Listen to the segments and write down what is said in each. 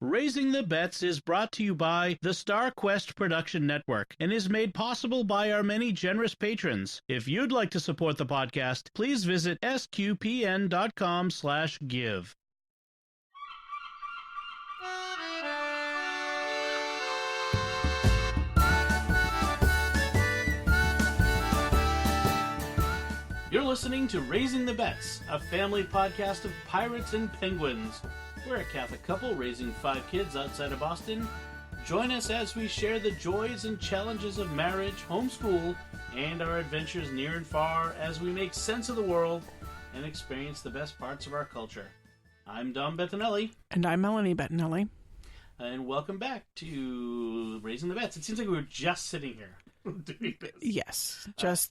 Raising the Bets is brought to you by the StarQuest Production Network and is made possible by our many generous patrons. If you'd like to support the podcast, please visit sqpn.com/give. You're listening to Raising the Bets, a family podcast of pirates and penguins. We're a Catholic couple raising 5 kids outside of Boston. Join us as we share the joys and challenges of marriage, homeschool, and our adventures near and far as we make sense of the world and experience the best parts of our culture. I'm Dom Bettinelli. And I'm Melanie Bettinelli. And welcome back to Raising the Bets. It seems like we were just sitting here doing this. Yes, just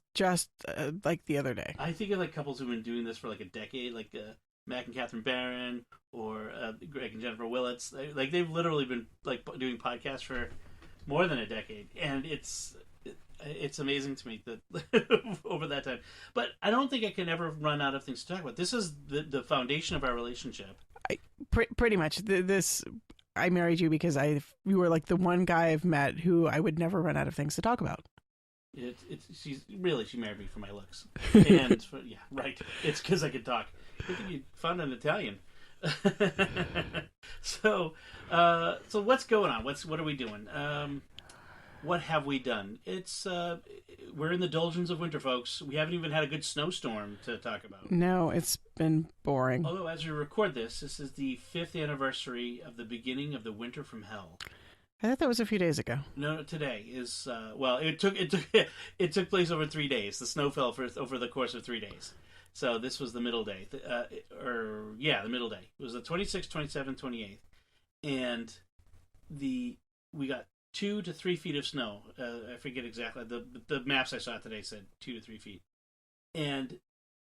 like the other day. I think of like couples who've been doing this for like a decade, like Mac and Catherine Barron, or Greg and Jennifer Willits. Like they've literally been like doing podcasts for more than a decade, and it's amazing to me that over that time. But I don't think I can ever run out of things to talk about. This is the foundation of our relationship. Pretty much this. I married you because you were like the one guy I've met who I would never run out of things to talk about. She married me for my looks, and yeah, right. It's because I could talk. I think you found an Italian. So what's going on? What are we doing? What have we done? We're in the doldrums of winter, folks. We haven't even had a good snowstorm to talk about. No, it's been boring. Although, as we record this is the 5th anniversary of the beginning of the winter from hell. I thought that was a few days ago. No, today is it took place over 3 days. The snow fell over the course of 3 days. So this was the middle day, the middle day. It was the 26th, 27th, 28th, and we got 2 to 3 feet of snow. I forget exactly. The maps I saw today said 2 to 3 feet, and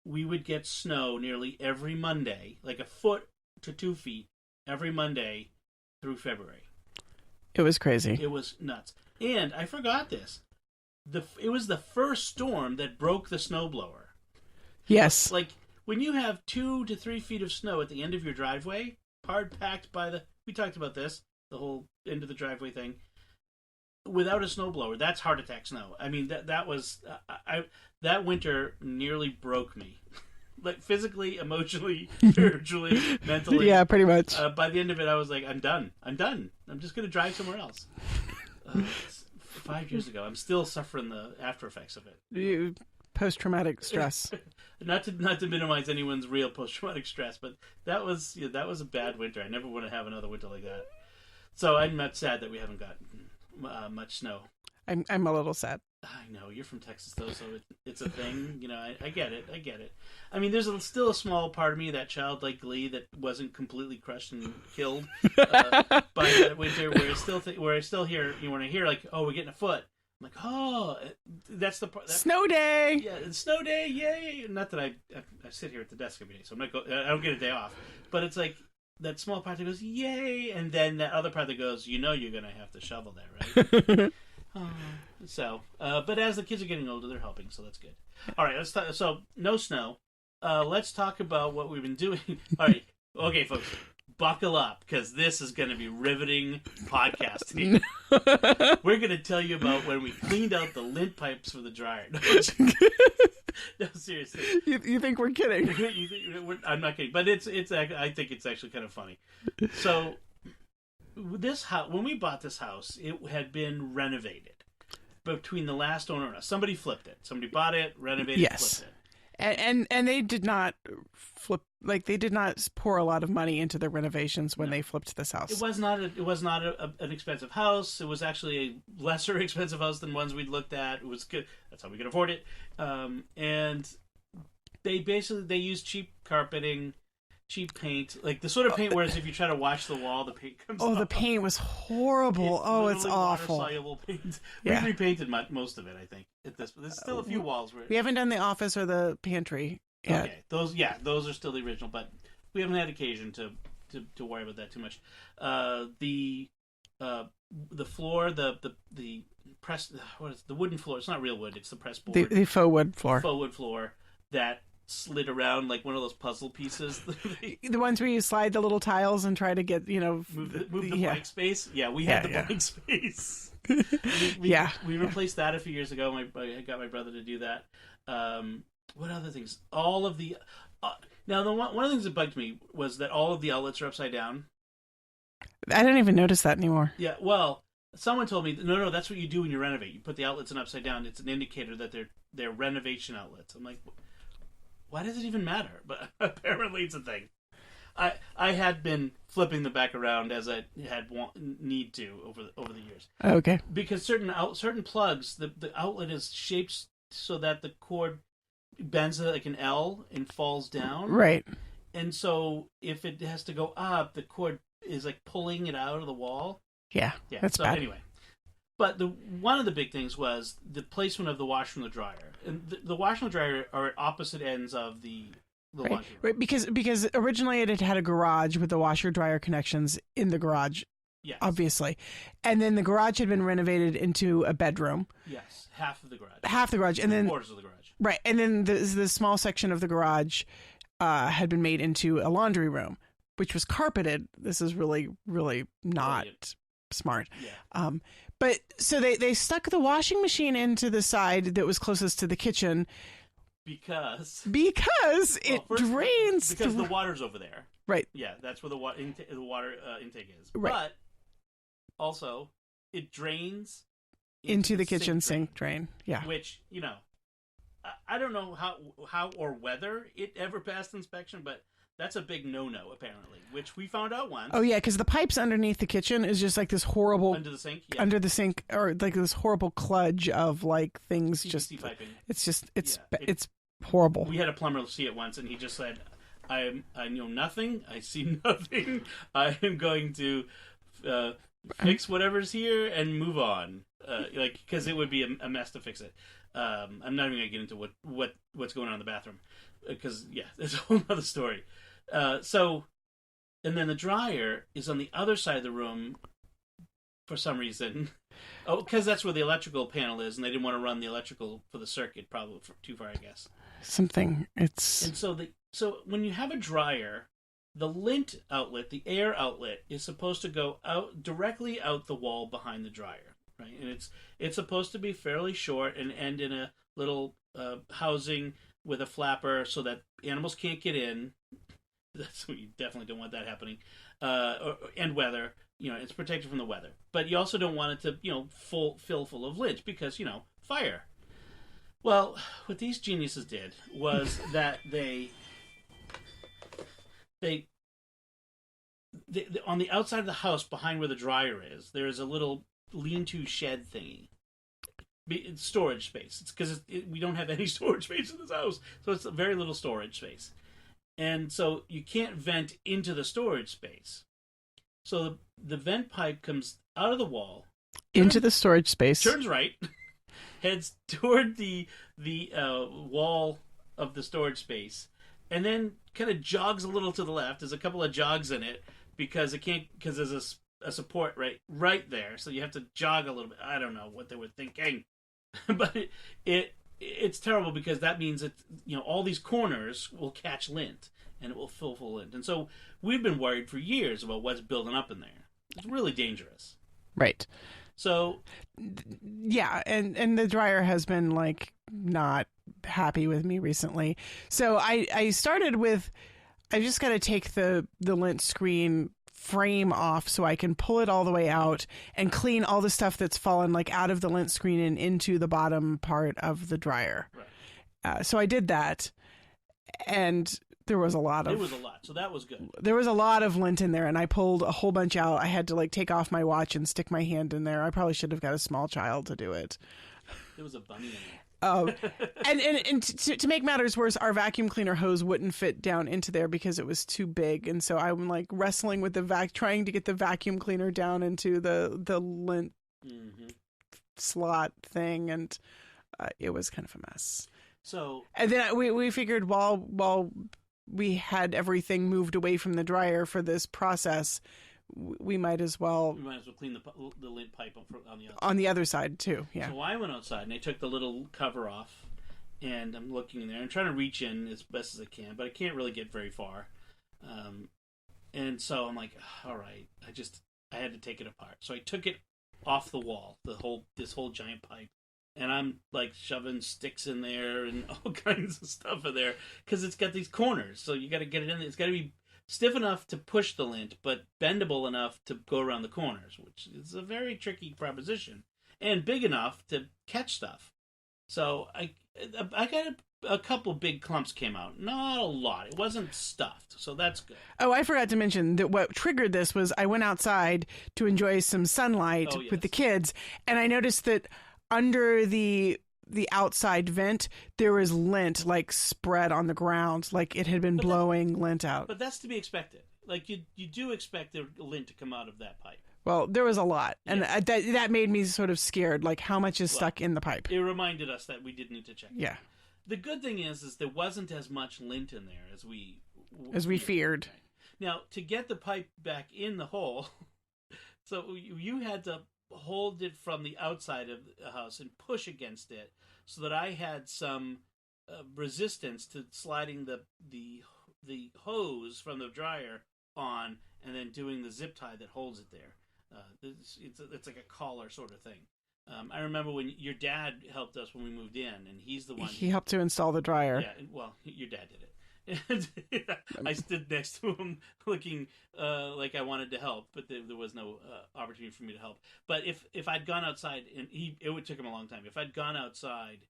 we would get snow nearly every Monday, like a foot to 2 feet every Monday through February. It was crazy. It was nuts. And I forgot this. It was the first storm that broke the snowblower. Yes. Like, when you have 2 to 3 feet of snow at the end of your driveway, hard packed we talked about this, the whole end of the driveway thing, without a snowblower, that's heart attack snow. I mean, that was, that winter nearly broke me. Like, physically, emotionally, spiritually, mentally. Yeah, pretty much. By the end of it, I was like, I'm done. I'm just going to drive somewhere else. 5 years ago. I'm still suffering the after effects of it. Post-traumatic stress. Not to minimize anyone's real post-traumatic stress, but that was a bad winter. I never want to have another winter like that. So I'm not sad that we haven't got much snow. I'm a little sad. I know, you're from Texas though, so it's a thing. You know, I get it. I mean, there's still a small part of me, that childlike glee that wasn't completely crushed and killed by that winter, where I still hear, when I hear like, oh, we're getting a foot. I'm like, oh, that's the part. Snow day! Yeah, it's snow day, yay! Not that I sit here at the desk every day, so I don't get a day off. But it's like that small part that goes, yay! And then that other part that goes, you're going to have to shovel that, right? But as the kids are getting older, they're helping, so that's good. All right, let's talk. So, no snow. Let's talk about what we've been doing. All right, okay, folks. Buckle up, because this is going to be riveting podcasting. We're going to tell you about when we cleaned out the lint pipes for the dryer. No, seriously. You think we're kidding? I'm not kidding, but I think it's actually kind of funny. So, this house, when we bought this house, it had been renovated between the last owner and us. Somebody flipped it. Somebody bought it, renovated, yes. Flipped it. And they did not flip, like they did not pour a lot of money into the renovations when they flipped this house. It was not an expensive house. It was actually a lesser expensive house than ones we'd looked at. It was good. That's how we could afford it. And they used cheap carpeting, cheap paint, like the sort of paint whereas if you try to wash the wall, the paint comes off. The paint was horrible. It's awful. Water-soluble paint. Yeah. We repainted most of it, I think. There's still a few walls where we haven't done the office or the pantry yet. Okay, those are still the original, but we haven't had occasion to worry about that too much. The floor, the press, what is it? The wooden floor? It's not real wood. It's the press board. The faux wood floor. Faux wood floor that slid around like one of those puzzle pieces. The ones where you slide the little tiles and try to get, move the blank space. Yeah, we had the blank space. We replaced that a few years ago. I got my brother to do that. What other things? All of the now one of the things that bugged me was that all of the outlets are upside down. I don't even notice that anymore. Yeah, well, someone told me no, that's what you do when you renovate. You put the outlets in upside down. It's an indicator that they're renovation outlets. I'm like, why does it even matter? But apparently it's a thing. I had been flipping them back around as I had need to over the years. Okay. Because certain plugs, the outlet is shaped so that the cord bends like an L and falls down. Right. And so if it has to go up, the cord is like pulling it out of the wall. Yeah. That's so bad. Anyway. But one of the big things was the placement of the washer and the dryer. And the washer and the dryer are at opposite ends of the laundry room. Right, because originally it had a garage with the washer dryer connections in the garage. Yes. Obviously. And then the garage had been renovated into a bedroom. Yes, half of the garage. Half the garage. And then quarters of the garage. Right. And then the small section of the garage had been made into a laundry room, which was carpeted. This is really, really not smart. Yeah. But so they stuck the washing machine into the side that was closest to the kitchen because it drains. Because the water's over there. Right. Yeah, that's where the water intake is. Right. But also, it drains into the kitchen sink drain. Yeah. Which, I don't know how or whether it ever passed inspection, but that's a big no-no, apparently, which we found out once. Oh, yeah, because the pipes underneath the kitchen is just like this horrible... Under the sink? Yeah. Under the sink, or like this horrible kludge of like things PVC just... piping. It's horrible. We had a plumber see it once, and he just said, I know nothing. I see nothing. I am going to fix whatever's here and move on. Because it would be a mess to fix it. I'm not even going to get into what's going on in the bathroom. Because, it's a whole other story. And then the dryer is on the other side of the room for some reason. Oh, because that's where the electrical panel is, and they didn't want to run the electrical for the circuit, probably too far, I guess. And so when you have a dryer, the lint outlet, the air outlet, is supposed to go out directly out the wall behind the dryer, right? And it's supposed to be fairly short and end in a little housing with a flapper so that animals can't get in. That's you definitely don't want that happening. And weather, it's protected from the weather. But you also don't want it to, fill full of lint because, fire. Well, what these geniuses did was that they on the outside of the house behind where the dryer is, there's a little lean-to shed thingy. It's storage space. It's because we don't have any storage space in this house, so it's a very little storage space. And so you can't vent into the storage space. So the vent pipe comes out of the wall. Into the storage space. Turns right. Heads toward the wall of the storage space. And then kind of jogs a little to the left. There's a couple of jogs in it because there's a support right there. So you have to jog a little bit. I don't know what they were thinking. But it's terrible because that means that all these corners will catch lint and it will fill full lint. And so we've been worried for years about what's building up in there. It's really dangerous. Right. So yeah, and the dryer has been like not happy with me recently. So I started with I just got to take the lint screen frame off so I can pull it all the way out and clean all the stuff that's fallen like out of the lint screen and into the bottom part of the dryer. Right. So I did that, and there was a lot. So that was good. There was a lot of lint in there, and I pulled a whole bunch out. I had to like take off my watch and stick my hand in there. I probably should have got a small child to do it. There was a bunny in there. And to make matters worse, our vacuum cleaner hose wouldn't fit down into there because it was too big, and so I'm like wrestling with trying to get the vacuum cleaner down into the lint slot thing, and it was kind of a mess. So and then we figured while we had everything moved away from the dryer for this process, we might as well clean the lint pipe on the other on the other side too. Yeah. So I went outside and I took the little cover off, and I'm looking in there. I'm trying to reach in as best as I can, but I can't really get very far. And so I'm like, all right, I had to take it apart. So I took it off the wall, this whole giant pipe, and I'm like shoving sticks in there and all kinds of stuff in there because it's got these corners. So you got to get it in there. It's got to be stiff enough to push the lint, but bendable enough to go around the corners, which is a very tricky proposition, and big enough to catch stuff. So I got a couple big clumps came out. Not a lot. It wasn't stuffed, so that's good. Oh, I forgot to mention that what triggered this was I went outside to enjoy some sunlight with the kids, and I noticed that under the outside vent there was lint like spread on the ground, like it had been blowing lint out. But that's to be expected. Like you do expect the lint to come out of that pipe. Well, there was a lot, and that made me sort of scared. Like, how much is stuck in the pipe? It reminded us that we did need to check. Yeah. The good thing is there wasn't as much lint in there as we feared. Now, to get the pipe back in the hole, so you had to hold it from the outside of the house and push against it, so that I had some resistance to sliding the hose from the dryer on, and then doing the zip tie that holds it there. It's like a collar sort of thing. I remember when your dad helped us when we moved in, and he's the one. He helped to install the dryer. Yeah, well, your dad did it. And I stood next to him looking like I wanted to help, but there was no opportunity for me to help. But if I'd gone outside, and it would take him a long time. If I'd gone outside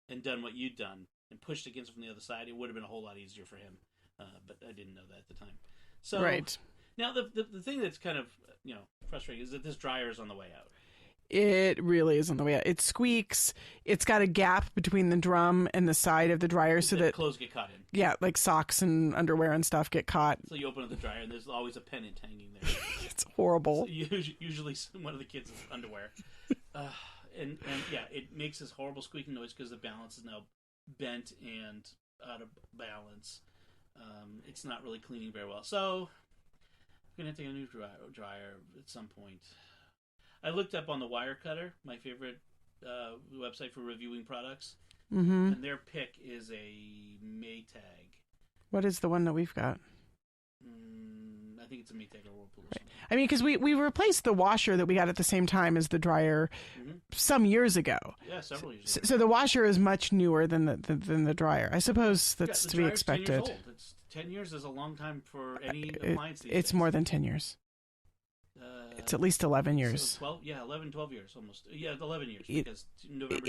and done what you'd done and pushed against it from the other side, it would have been a whole lot easier for him. But I didn't know that at the time. So right. Now the thing that's kind of frustrating is that this dryer is on the way out. It really is on the way out. It squeaks. It's got a gap between the drum and the side of the dryer so that clothes get caught in. Yeah, like socks and underwear and stuff get caught. So you open up the dryer and there's always a pennant hanging there. It's horrible. So usually one of the kids' underwear. And yeah, it makes this horrible squeaking noise because the balance is now bent and out of balance. It's not really cleaning very well. So I'm going to have to get a new dryer at some point. I looked up on the Wirecutter, my favorite website for reviewing products, and their pick is a Maytag. What is the one that we've got? I think it's a Maytag or Whirlpool or something. I mean, because we replaced the washer that we got at the same time as the dryer some years ago. Yeah, several years ago. So the washer is much newer than the dryer. I suppose that's to be expected. 10 years old. 10 years is a long time for any appliance these It's days. More than 10 years. It's at least 11 years. So 12 years almost. Yeah, 11 years because November.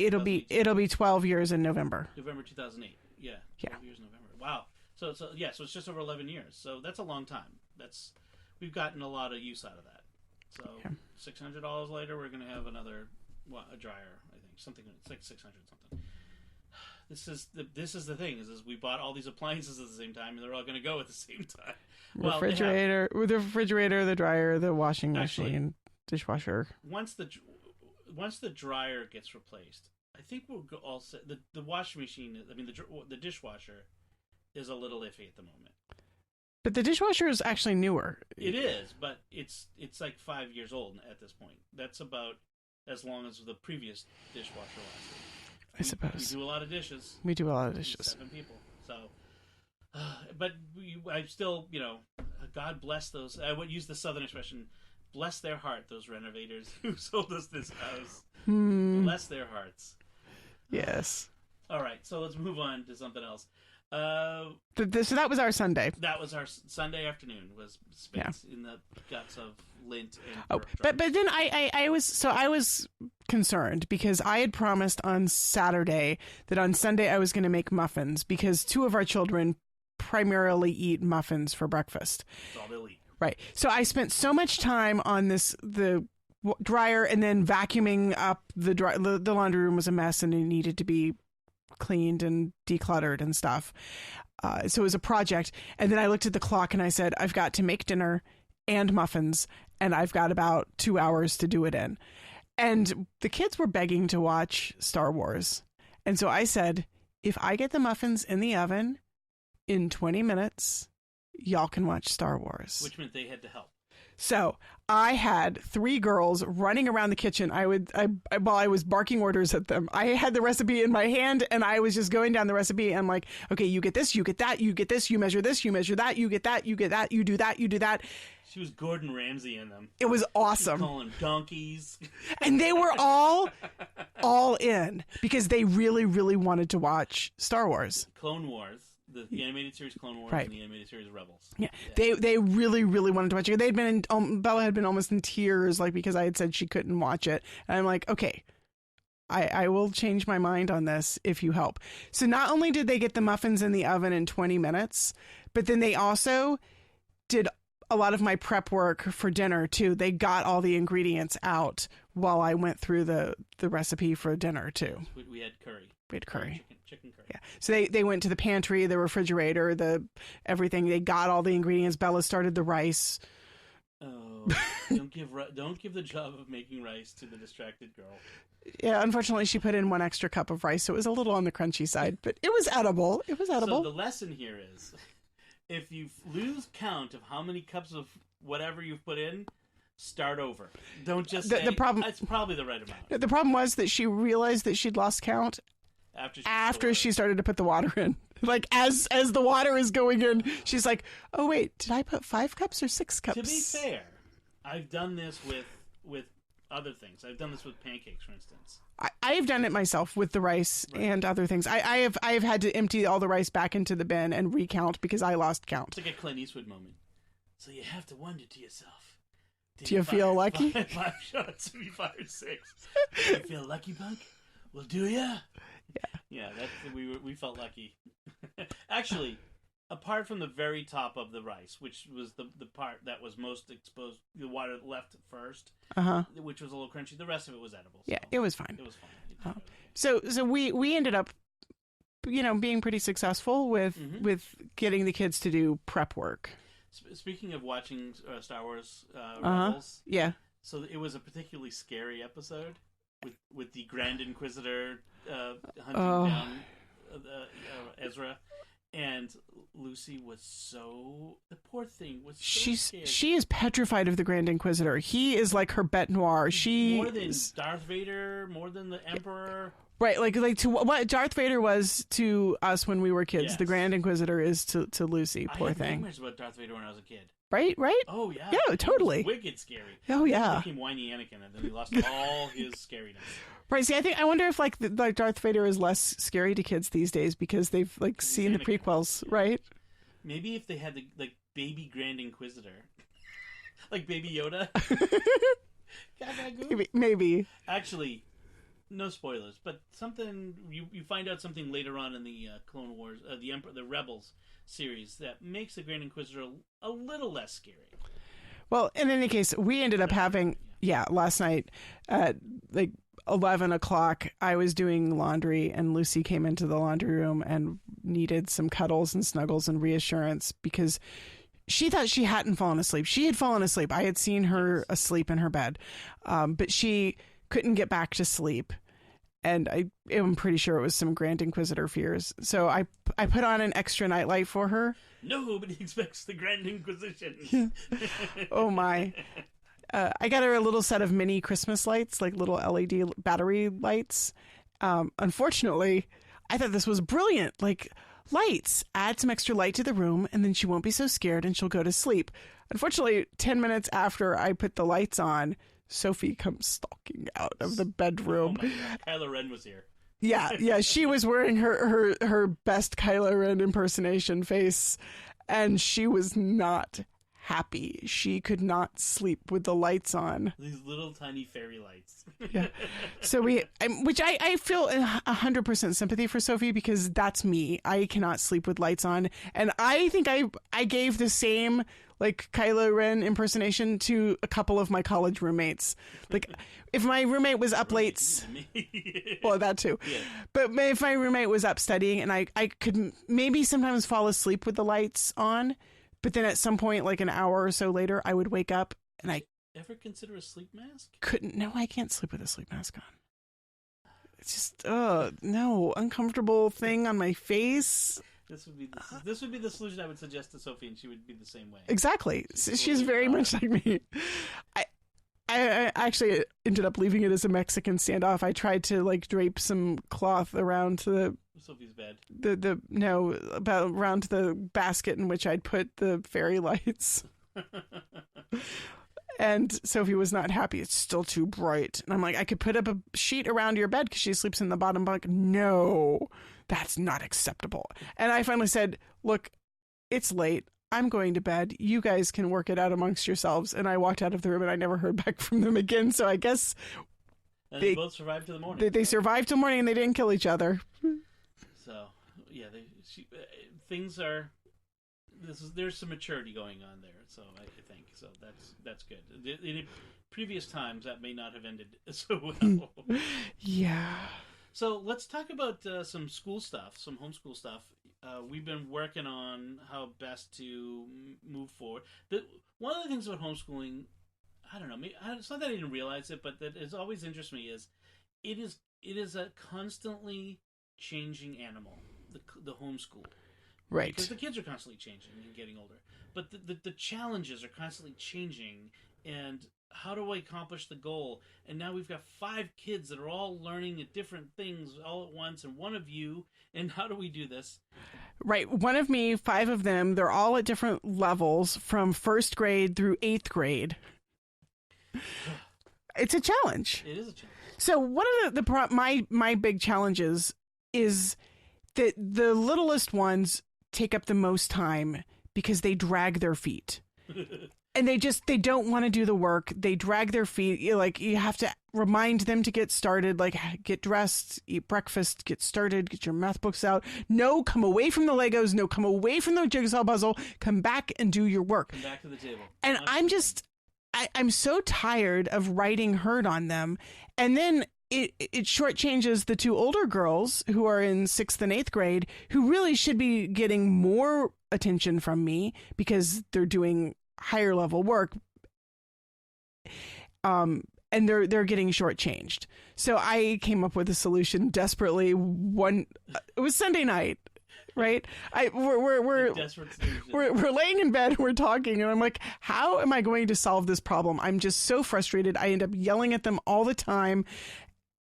It'll be 12 years in November. November 2008. Yeah. 12 years in November. Wow. So it's just over 11 years. So that's a long time. We've gotten a lot of use out of that. So $600 later, we're going to have another a dryer. I think something. It's like 600 something. This is the thing is we bought all these appliances at the same time, and they're all going to go at the same time. The refrigerator, the dryer, the washing machine, dishwasher. Once the dryer gets replaced, I think we'll go all set. The washing machine, I mean the dishwasher, is a little iffy at the moment. But the dishwasher is actually newer. It is, but it's like 5 years old at this point. That's about as long as the previous dishwasher lasted. I suppose. We do a lot of dishes. 7 people. So, but I still, God bless those. I would use the Southern expression, bless their heart, those renovators who sold us this house. Bless their hearts. Yes. All right, so let's move on to something else. So that was our Sunday. That was our Sunday afternoon. Was spent in the guts of lint. And but then I was concerned because I had promised on Saturday that on Sunday I was going to make muffins because 2 of our children primarily eat muffins for breakfast. That's all they'll eat. Right. So I spent so much time on the dryer and then vacuuming up the laundry room was a mess and it needed to be cleaned and decluttered and stuff. So it was a project. And then I looked at the clock and I said, I've got to make dinner and muffins and I've got about 2 hours to do it in. And the kids were begging to watch Star Wars. And so I said, if I get the muffins in the oven in 20 minutes, y'all can watch Star Wars. Which meant they had to help. So I had 3 girls running around the kitchen. While I was barking orders at them, I had the recipe in my hand and I was just going down the recipe. And I'm like, okay, you get this, you get that, you get this, you measure this, you measure that, you get that, you get that, you do that, you do that. She was Gordon Ramsay in them. It was awesome. Calling them donkeys. And they were all in because they really, really wanted to watch Star Wars. Clone Wars. The animated series Clone Wars Right. and the animated series Rebels. Yeah. They really, really wanted to watch it. They'd been Bella had been almost in tears, like, because I had said she couldn't watch it. And I'm like, okay, I will change my mind on this if you help. So not only did they get the muffins in the oven in 20 minutes, but then they also did a lot of my prep work for dinner too. They got all the ingredients out while I went through the recipe for dinner too. We had curry. We had curry. Chicken curry. Yeah. So they went to the pantry, the refrigerator, everything. They got all the ingredients. Bella started the rice. Oh, don't give the job of making rice to the distracted girl. Yeah, unfortunately, she put in 1 extra cup of rice, so it was a little on the crunchy side, but it was edible. It was edible. So the lesson here is, if you lose count of how many cups of whatever you've put in, start over. Don't just say, that's probably the right amount. The problem was that she realized that she'd lost count after she started to put the water in. Like, as the water is going in, she's like, oh, wait, did I put 5 cups or 6 cups? To be fair, I've done this with other things. I've done this with pancakes, for instance. I've done it myself with the rice and other things. I have had to empty all the rice back into the bin and recount because I lost count. It's like a Clint Eastwood moment. So you have to wonder to yourself, do you feel lucky? 5 shots, maybe 5 or 6. Do you feel lucky, punk? Well, do ya? Yeah, we felt lucky. Actually, apart from the very top of the rice, which was the part that was most exposed, the water left first, which was a little crunchy. The rest of it was edible. So yeah, it was fine. It was fine. So we ended up, being pretty successful with getting the kids to do prep work. Speaking of watching Star Wars Rebels, yeah. So it was a particularly scary episode with the Grand Inquisitor hunting down Ezra, and Lucy was the poor thing was so scared. She is petrified of the Grand Inquisitor. He is like her bête noire. More than Darth Vader, more than the Emperor. Right, like to what Darth Vader was to us when we were kids, yes. The Grand Inquisitor is to Lucy. Poor thing. I had nightmares about Darth Vader when I was a kid. Right? Oh yeah. Yeah, totally. It was wicked scary. Oh yeah. He became whiny Anakin, and then he lost all his scariness. Right. See, I wonder if like Darth Vader is less scary to kids these days because they've seen the prequels, right? Maybe if they had the baby Grand Inquisitor, like Baby Yoda. Maybe. Actually, no spoilers, but something you find out something later on in the Clone Wars, the Rebels series that makes the Grand Inquisitor a little less scary. Well, in any case, we ended up having last night at 11 o'clock, I was doing laundry and Lucy came into the laundry room and needed some cuddles and snuggles and reassurance because she thought she hadn't fallen asleep. She had fallen asleep. I had seen her asleep in her bed, but she couldn't get back to sleep. And I'm pretty sure it was some Grand Inquisitor fears. So I put on an extra nightlight for her. Nobody expects the Grand Inquisition. Yeah. Oh my. I got her a little set of mini Christmas lights, like little LED battery lights. Unfortunately, I thought this was brilliant. Like, lights, add some extra light to the room, and then she won't be so scared and she'll go to sleep. Unfortunately, 10 minutes after I put the lights on, Sophie comes stalking out of the bedroom. Oh my God. Kylo Ren was here. Yeah, she was wearing her best Kylo Ren impersonation face, and she was not happy. She could not sleep with the lights on. These little tiny fairy lights. Yeah. So which I feel 100% sympathy for Sophie because that's me. I cannot sleep with lights on, and I think I gave the same like Kylo Ren impersonation to a couple of my college roommates. Like if my roommate was up late, well, that too. Yeah. But if my roommate was up studying and I could maybe sometimes fall asleep with the lights on, but then at some point, like an hour or so later, I would wake up and I ever consider a sleep mask? No, I can't sleep with a sleep mask on. It's just, no, uncomfortable thing on my face. This would be the solution I would suggest to Sophie, and she would be the same way. Exactly. She's very much like me. I actually ended up leaving it as a Mexican standoff. I tried to like drape some cloth around Sophie's bed. Around the basket in which I'd put the fairy lights. And Sophie was not happy. It's still too bright. And I'm like, I could put up a sheet around your bed because she sleeps in the bottom bunk. No, that's not acceptable. And I finally said, look, it's late. I'm going to bed. You guys can work it out amongst yourselves. And I walked out of the room and I never heard back from them again. So I guess they both survived to the morning. They survived till morning and they didn't kill each other. So, yeah, things are... There's some maturity going on there, so I think so. That's good. In previous times, that may not have ended so well. Yeah. So let's talk about some school stuff, some homeschool stuff. We've been working on how best to move forward. One of the things about homeschooling, I don't know, it's not that I didn't realize it, but that has always interested me is it is a constantly changing animal. The homeschool. Right. Because the kids are constantly changing and getting older. But the challenges are constantly changing. And how do I accomplish the goal? And now we've got 5 kids that are all learning at different things all at once. And one of you. And how do we do this? Right. One of me, 5 of them. They're all at different levels from 1st grade through 8th grade. It's a challenge. It is a challenge. So one of my big challenges is that the littlest ones take up the most time because they drag their feet. And they don't want to do the work. They drag their feet. You have to remind them to get started, like get dressed, eat breakfast, get started, get your math books out. No, come away from the Legos. No, come away from the jigsaw puzzle. Come back and do your work. Come back to the table. And I'm so tired of writing herd on them. And then it shortchanges the 2 older girls who are in 6th and 8th grade, who really should be getting more attention from me because they're doing higher level work. And they're getting shortchanged. So I came up with a solution desperately. It was Sunday night, right? We're laying in bed, we're talking, and I'm like, how am I going to solve this problem? I'm just so frustrated. I end up yelling at them all the time.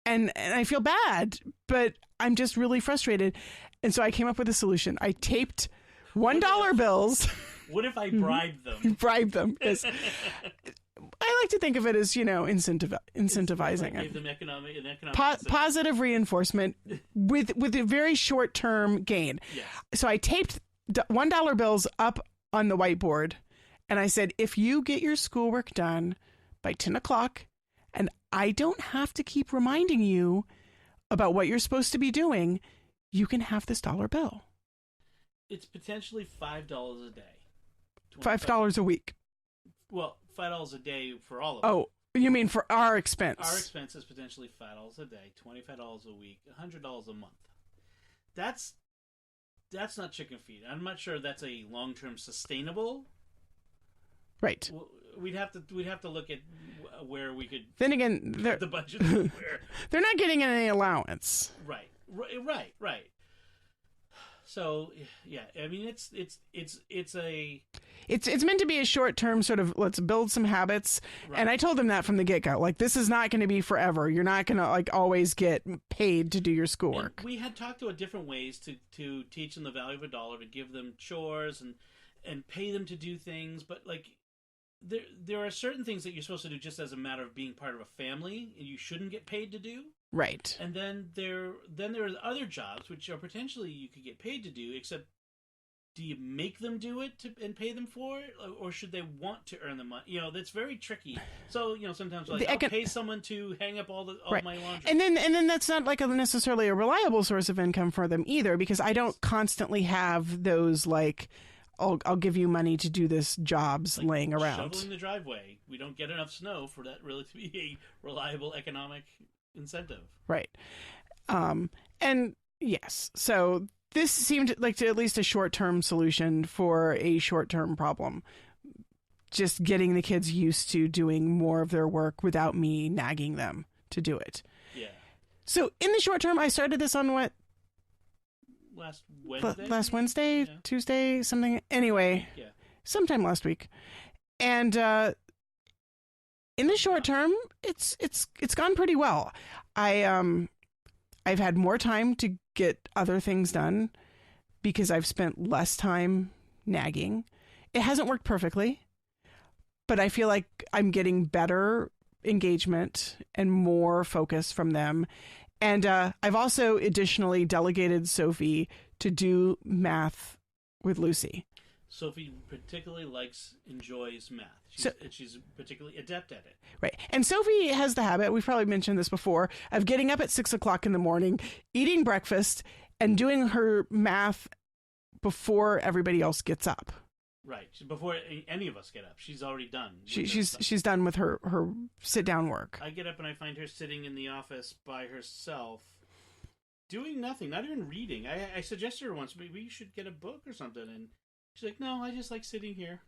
And I feel bad, but I'm just really frustrated. And so I came up with a solution. I taped $1 bills. What if I bribed them? Bribe them. Yes. I like to think of it as, incentivizing. Give them economic positive reinforcement with a very short-term gain. Yes. So I taped $1 bills up on the whiteboard, and I said, if you get your schoolwork done by 10 o'clock, and I don't have to keep reminding you about what you're supposed to be doing, you can have this $1 bill. It's potentially $5 a day. $5 a week. Well, $5 a day for all of us. Oh, you mean for our expense? Our expense is potentially $5 a day, $25 a week, $100 a month. That's not chicken feed. I'm not sure that's a long-term sustainable. Right. We'd have to look at where we could. Then again, the budget. Where they're not getting any allowance. Right. So yeah, I mean it's meant to be a short term sort of let's build some habits. Right. And I told them that from the get go. Like, this is not going to be forever. You're not going to always get paid to do your schoolwork. And we had talked about different ways to teach them the value of $1, to give them chores and pay them to do things, but there are certain things that you're supposed to do just as a matter of being part of a family, and you shouldn't get paid to do. Right. And then there are other jobs which are potentially you could get paid to do, except do you make them do it and pay them for it, or should they want to earn the money? That's very tricky. So sometimes I'll pay someone to hang up all right. my laundry, and then that's not necessarily a reliable source of income for them either, because I don't constantly have those I'll give you money to do this jobs laying around. Shoveling the driveway. We don't get enough snow for that really to be a reliable economic incentive. Right. And yes, so this seemed like at least a short-term solution for a short-term problem. Just getting the kids used to doing more of their work without me nagging them to do it. Yeah. So in the short term, I started this on last Wednesday. Last Wednesday, Yeah. Tuesday, something. Anyway, Yeah. sometime last week. And in the short term, it's gone pretty well. I've had more time to get other things done because I've spent less time nagging. It hasn't worked perfectly, but I feel like I'm getting better engagement and more focus from them. And I've also additionally delegated Sophie to do math with Lucy. Sophie particularly enjoys math. She's particularly adept at it. Right. And Sophie has the habit, we've probably mentioned this before, of getting up at 6 o'clock in the morning, eating breakfast, and doing her math before everybody else gets up. Right. Before any of us get up, she's already done. She's done with her sit down work. I get up and I find her sitting in the office by herself, doing nothing, not even reading. I suggested her once, maybe you should get a book or something, and she's like, "No, I just like sitting here."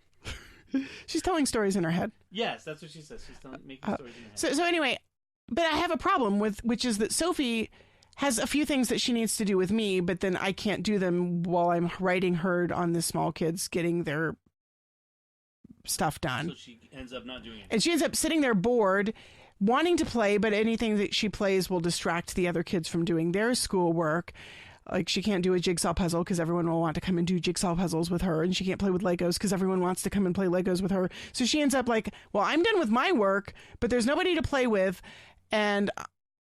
She's telling stories in her head. Yes, that's what she says. She's making stories in her head. So anyway, but I have a problem which is that Sophie has a few things that she needs to do with me, but then I can't do them while I'm writing herd on the small kids getting their stuff done. So she ends up not doing it. And she ends up sitting there bored, wanting to play, but anything that she plays will distract the other kids from doing their schoolwork. Like, she can't do a jigsaw puzzle because everyone will want to come and do jigsaw puzzles with her, and she can't play with Legos because everyone wants to come and play Legos with her. So she ends up like, well, I'm done with my work, but there's nobody to play with, and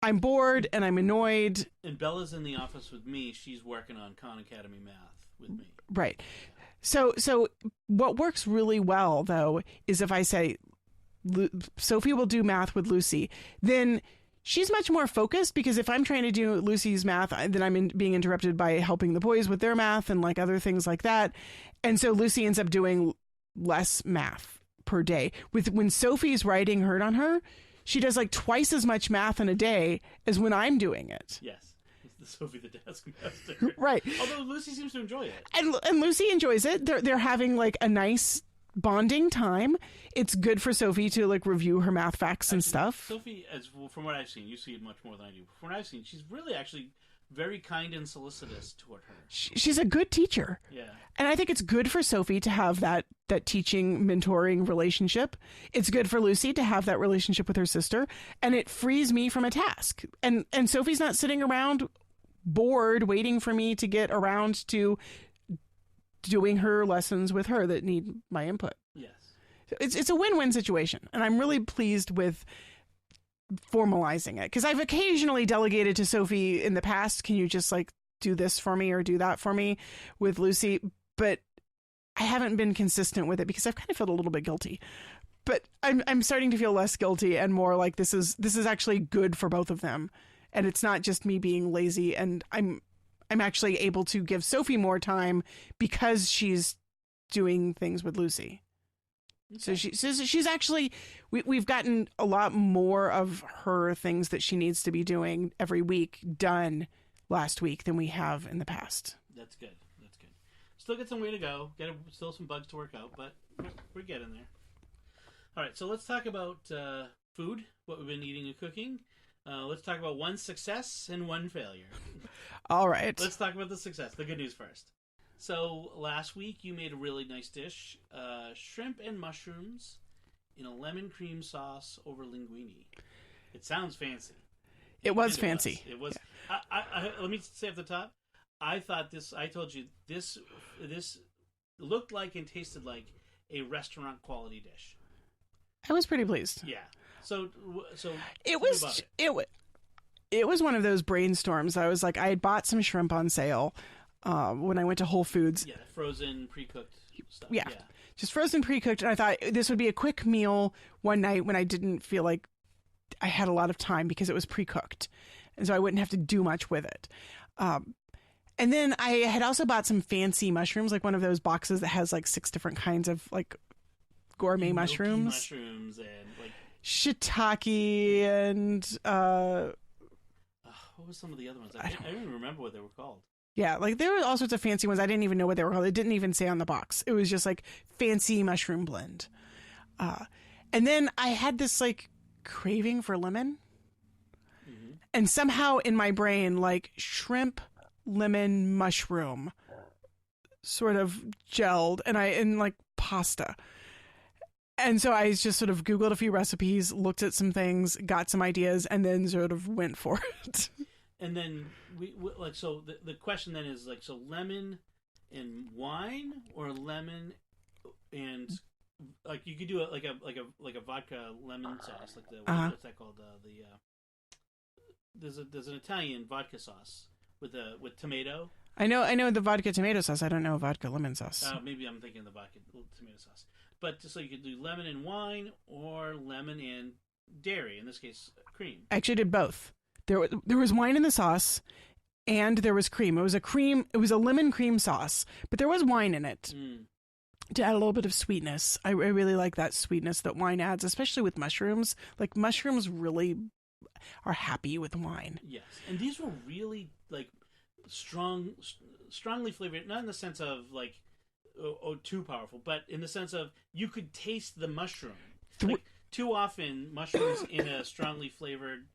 I'm bored and I'm annoyed. And Bella's in the office with me. She's working on Khan Academy math with me. Right. So what works really well, though, is if I say, Sophie will do math with Lucy, then she's much more focused, because if I'm trying to do Lucy's math, then I'm being interrupted by helping the boys with their math and like other things like that. And so Lucy ends up doing less math per day. When Sophie's writing herd on her, she does like twice as much math in a day as when I'm doing it. Yes. It's the Sophie the Desk Master. Right. Although Lucy seems to enjoy it. And Lucy enjoys it. They're having like a nice bonding time. It's good for Sophie to like review her math facts and stuff. Sophie, from what I've seen, you see it much more than I do. From what I've seen, she's really actually very kind and solicitous toward her. She's a good teacher. Yeah. And I think it's good for Sophie to have that teaching, mentoring relationship. It's good for Lucy to have that relationship with her sister, and it frees me from a task. And Sophie's not sitting around bored waiting for me to get around to doing her lessons with her that need my input. Yes. It's a win-win situation, and I'm really pleased with formalizing it, because I've occasionally delegated to Sophie in the past, can you just like do this for me or do that for me with Lucy, but I haven't been consistent with it because I've kind of felt a little bit guilty. But I'm starting to feel less guilty and more like this is actually good for both of them, and it's not just me being lazy, and I'm actually able to give Sophie more time because she's doing things with Lucy. Okay. So she's actually, we've gotten a lot more of her things that she needs to be doing every week done last week than we have in the past. That's good. That's good. Still got some way to go. Still some bugs to work out, but we're getting there. All right, so let's talk about food, what we've been eating and cooking. Let's talk about one success and one failure. All right. Let's talk about the success. The good news first. So last week you made a really nice dish, shrimp and mushrooms in a lemon cream sauce over linguine. It sounds fancy. It was fancy. It was. Yeah. Let me say at the top, I thought this. I told you this looked like and tasted like a restaurant quality dish. I was pretty pleased. Yeah. So it was one of those brainstorms. I was like, I had bought some shrimp on sale when I went to Whole Foods. Yeah, frozen, pre-cooked stuff. Yeah, just frozen, pre-cooked. And I thought this would be a quick meal one night when I didn't feel like I had a lot of time because it was pre-cooked, and so I wouldn't have to do much with it. And then I had also bought some fancy mushrooms, like one of those boxes that has like 6 different kinds of like gourmet mushrooms. Mushrooms and like shiitake and what was some of the other ones? I don't even remember what they were called. Yeah, like there were all sorts of fancy ones. I didn't even know what they were called. It didn't even say on the box. It was just like fancy mushroom blend. And then I had this like craving for lemon. Mm-hmm. And somehow in my brain, like shrimp lemon mushroom sort of gelled and like pasta. And so I just sort of Googled a few recipes, looked at some things, got some ideas, and then sort of went for it. And then we like, so the question then is like, so lemon and wine, or lemon and like, you could do it like a vodka lemon sauce, like the what's that called, there's an Italian vodka sauce with tomato. I know the vodka tomato sauce. I don't know vodka lemon sauce. Maybe I'm thinking the vodka tomato sauce. But so you could do lemon and wine, or lemon and dairy. In this case, cream. I actually did both. There was wine in the sauce, and there was cream. It was a lemon cream sauce, but there was wine in it to add a little bit of sweetness. I really like that sweetness that wine adds, especially with mushrooms. Like, mushrooms really are happy with wine. Yes, and these were really like strongly flavored, not in the sense of like too powerful, but in the sense of you could taste the mushroom. Like, too often mushrooms in a strongly flavored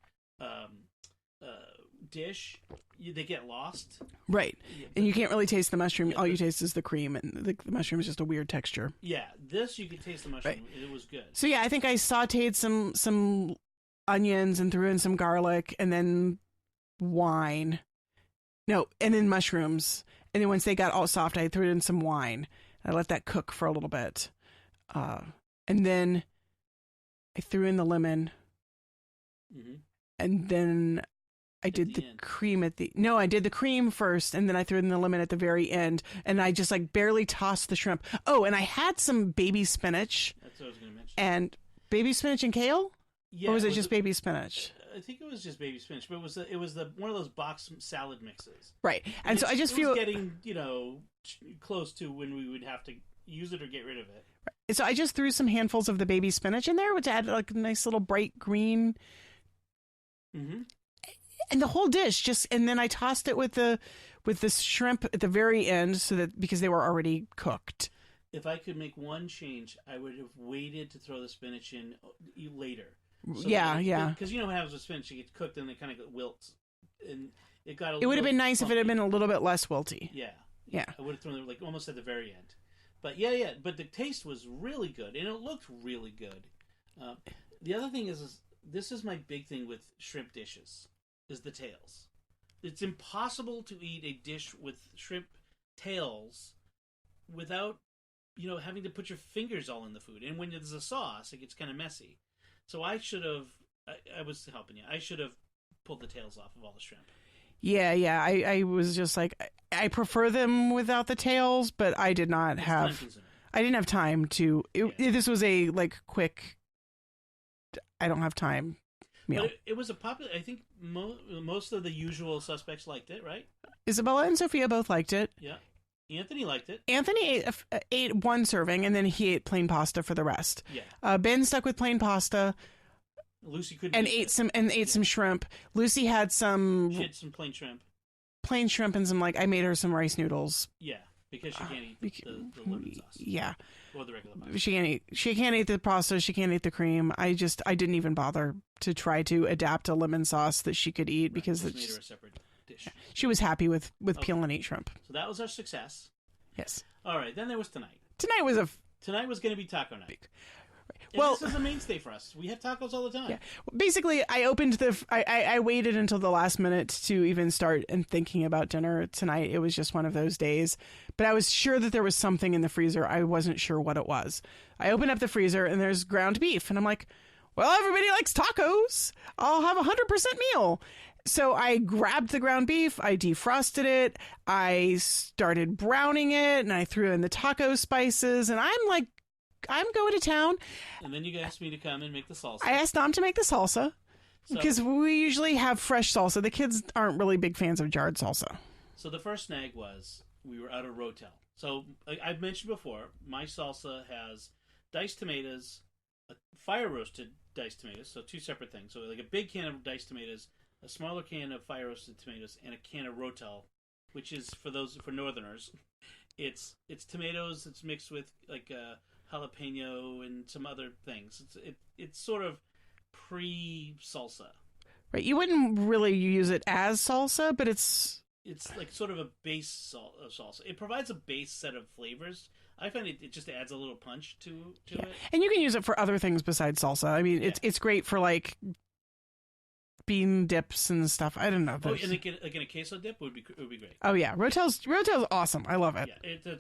dish, they get lost. Right, and you can't really taste the mushroom. All you taste is the cream, and the mushroom is just a weird texture. Yeah, this you could taste the mushroom. Right. It was good. So yeah, I think I sautéed some onions and threw in some garlic, and then wine. No, and then mushrooms. And then once they got all soft, I threw in some wine. I let that cook for a little bit. And then I threw in the lemon. Mm-hmm. And then I did the cream I did the cream first, and then I threw in the lemon at the very end. And I just like barely tossed the shrimp. Oh, and I had some baby spinach. That's what I was going to mention. And baby spinach and kale? Yeah, or was it just baby spinach? I think it was just baby spinach, but it was one of those box salad mixes. Right. And so I just feel getting, close to when we would have to use it or get rid of it. Right. So I just threw some handfuls of the baby spinach in there, which added like a nice little bright green. Mm-hmm. And the whole dish and then I tossed it with the shrimp at the very end, because they were already cooked. If I could make one change, I would have waited to throw the spinach in later. So yeah. Because you know what happens with spinach? It gets cooked and it kind of wilts. And it got It would have been nice if it had been a little bit less wilty. Yeah. I would have thrown it like almost at the very end. But yeah. But the taste was really good, and it looked really good. The other thing is this is my big thing with shrimp dishes, is the tails. It's impossible to eat a dish with shrimp tails without, having to put your fingers all in the food. And when there's a sauce, it gets kind of messy. So I was helping you. I should have pulled the tails off of all the shrimp. Yeah. I was just like, I prefer them without the tails, but I did not have. I didn't have time to. This was a like quick. I don't have time meal. But it was a popular. I think most of the usual suspects liked it, right? Isabella and Sophia both liked it. Yeah. Anthony liked it. Anthony ate one serving, and then he ate plain pasta for the rest. Yeah. Ben stuck with plain pasta. Lucy couldn't. And ate some shrimp. Lucy had some. She had some plain shrimp. Plain shrimp and some I made her some rice noodles. Yeah, because she can't eat the lemon sauce. Yeah. Or the regular pasta. She can't eat the pasta. She can't eat the cream. I didn't even bother to try to adapt a lemon sauce that she could eat, because it made her a separate dish. She was happy with peel and eat shrimp. So that was our success. Yes. All right. Then there was tonight. Tonight was going to be taco night. Well, this is a mainstay for us. We have tacos all the time. Yeah. Basically, I waited until the last minute to even start and thinking about dinner tonight. It was just one of those days. But I was sure that there was something in the freezer. I wasn't sure what it was. I opened up the freezer and there's ground beef. And I'm like, well, everybody likes tacos. I'll have 100% meal. So I grabbed the ground beef, I defrosted it, I started browning it, and I threw in the taco spices, and I'm going to town. And then you asked me to come and make the salsa. I asked Dom to make the salsa, because we usually have fresh salsa. The kids aren't really big fans of jarred salsa. So the first snag was we were out of Rotel. So I've mentioned before, my salsa has diced tomatoes, fire roasted diced tomatoes, so two separate things. So like a big can of diced tomatoes, a smaller can of fire roasted tomatoes, and a can of Rotel, which is for Northerners. It's tomatoes. It's mixed with like jalapeno and some other things. It's sort of pre salsa. Right. You wouldn't really use it as salsa, but it's it's like sort of a base salsa. It provides a base set of flavors. I find it just adds a little punch to it. And you can use it for other things besides salsa. I mean, it's great for like bean dips and stuff. I don't know. Oh, and like in a queso dip would be great. Oh yeah, Rotel's awesome. I love it. Yeah,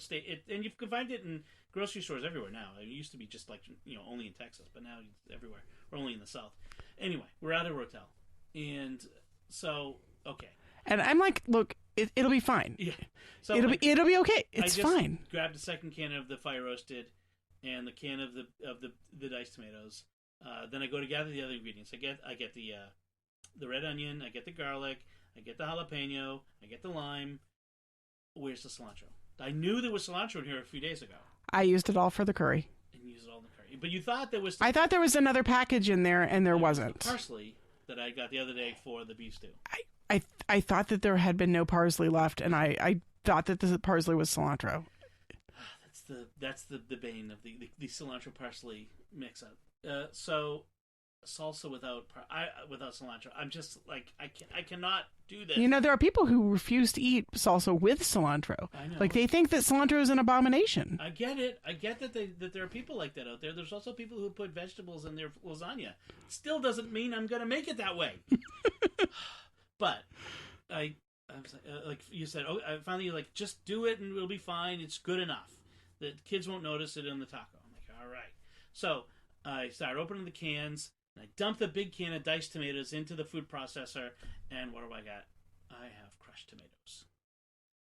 and you can find it in grocery stores everywhere now. It used to be just like only in Texas, but now it's everywhere. Or only in the South. Anyway, we're out of Rotel, and so okay. And I'm like, look, it'll be fine. Yeah, so it'll be okay. It's I just fine. Grabbed a second can of the fire roasted, and the can of the diced tomatoes. Then I go to gather the other ingredients. I get the red onion. I get the garlic. I get the jalapeno. I get the lime. Where's the cilantro? I knew there was cilantro in here a few days ago. I used it all for the curry. And used it all in the curry. But you thought there was... I thought there was another package in there, and there wasn't. The parsley that I got the other day for the beef stew. I thought that there had been no parsley left, and I thought that the parsley was cilantro. That's the bane of the cilantro parsley mix up. So salsa without cilantro. I'm just like I cannot do this. There are people who refuse to eat salsa with cilantro. I know. Like they think that cilantro is an abomination. I get it. I get that there are people like that out there. There's also people who put vegetables in their lasagna. Still doesn't mean I'm gonna make it that way. But I was like you said. Oh, I finally like just do it and it'll be fine. It's good enough. The kids won't notice it in the taco. I'm like, all right. So I start opening the cans. And I dump the big can of diced tomatoes into the food processor, and what do I got? I have crushed tomatoes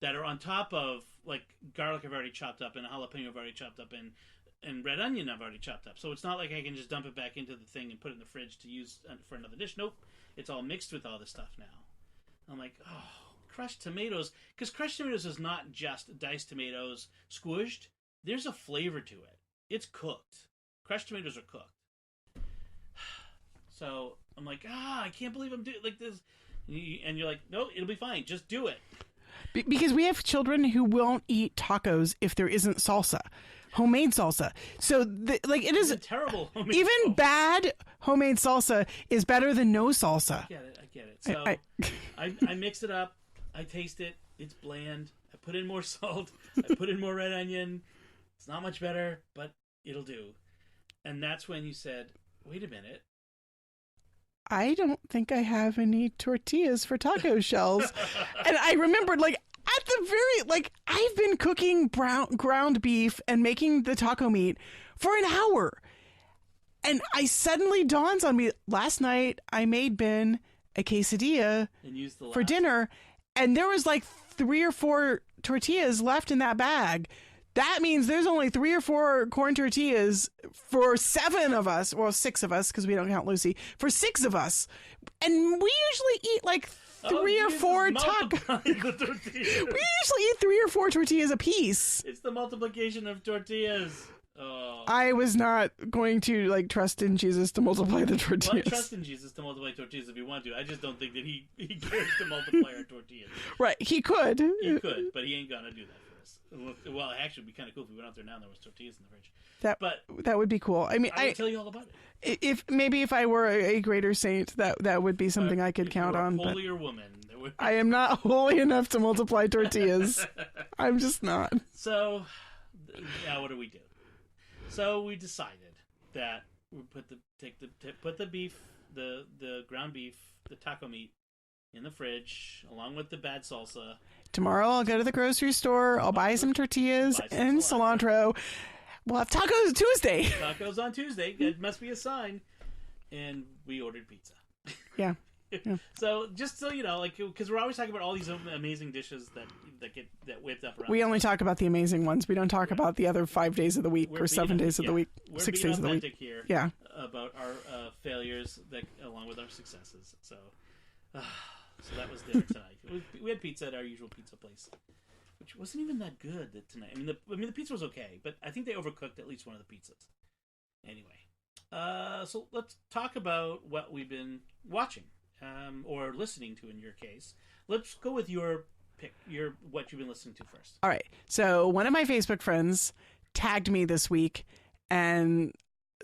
that are on top of like garlic I've already chopped up, and a jalapeno I've already chopped up, and red onion I've already chopped up. So it's not like I can just dump it back into the thing and put it in the fridge to use for another dish. Nope, it's all mixed with all this stuff now. I'm like, oh, crushed tomatoes, because crushed tomatoes is not just diced tomatoes squished. There's a flavor to it. It's cooked. Crushed tomatoes are cooked. So I'm like, I can't believe I'm doing like this. And you're like, no, it'll be fine. Just do it. Because we have children who won't eat tacos if there isn't salsa, homemade salsa. So it is terrible. Even bad homemade salsa is better than no salsa. I get it. So I mix it up. I taste it. It's bland. I put in more salt. I put in more red onion. It's not much better, but it'll do. And that's when you said, wait a minute. I don't think I have any tortillas for taco shells. And I remembered, like, at the very, I've been cooking ground beef and making the taco meat for an hour. And I suddenly dawns on me, last night I made Ben a quesadilla for dinner, and there was like 3 or 4 tortillas left in that bag. That means there's only 3 or 4 corn tortillas for 7 of us. Well, 6 of us, because we don't count Lucy. For 6 of us. And we usually eat like 3 or 4 tacos. We usually eat 3 or 4 tortillas a piece. It's the multiplication of tortillas. Oh. I was not going to trust in Jesus to multiply the tortillas. Well, I trust in Jesus to multiply tortillas if you want to. I just don't think that he cares to multiply our tortillas. Right, he could. He could, but he ain't gonna do that. Well, actually, it'd be kind of cool if we went out there now and there was tortillas in the fridge. That would be cool. I mean, I would tell you all about it. If I were a greater saint, that would be something I could count on. Holier woman. I am not holy enough to multiply tortillas. I'm just not. So now what do we do? So we decided that we put the beef, the ground beef, the taco meat in the fridge along with the bad salsa. Tomorrow I'll go to the grocery store. I'll buy some tortillas and cilantro. We'll have tacos Tuesday. Tacos on Tuesday. That must be a sign. And we ordered pizza. Yeah. So just so you know, because we're always talking about all these amazing dishes that get whipped up around. We only talk about the amazing ones. We don't talk about the other 5 days of the week or 7 days of the week, 6 days of the week. Here about our failures along with our successes. So that was dinner tonight. We had pizza at our usual pizza place, which wasn't even that good tonight. I mean, the pizza was okay, but I think they overcooked at least one of the pizzas. Anyway, so let's talk about what we've been watching. Or listening to in your case. Let's go with your pick, what you've been listening to first. All right. So one of my Facebook friends tagged me this week, and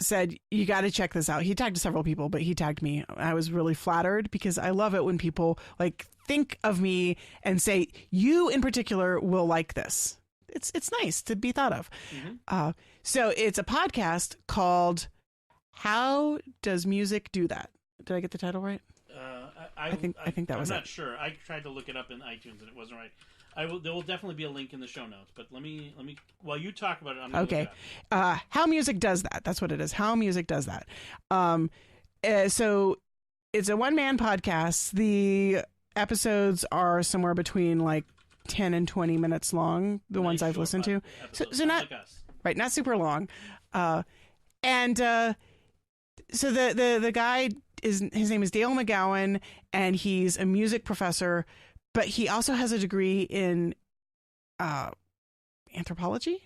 said, you got to check this out. He tagged several people, but he tagged me. I was really flattered because I love it when people like think of me and say, you in particular will like this. It's nice to be thought of. Mm-hmm. So it's a podcast called How Does Music Do That? Did I get the title right? I think that was it. I'm not sure. I tried to look it up in iTunes and it wasn't right. There will definitely be a link in the show notes, but let me while you talk about it, I'm going to look it up. How Music Does That. That's what it is. How Music Does That. So it's a one-man podcast. The episodes are somewhere between like 10 and 20 minutes long, the ones I've listened to. So not like us. Right, not super long. So the guy his name is Dale McGowan, and he's a music professor, but he also has a degree in anthropology.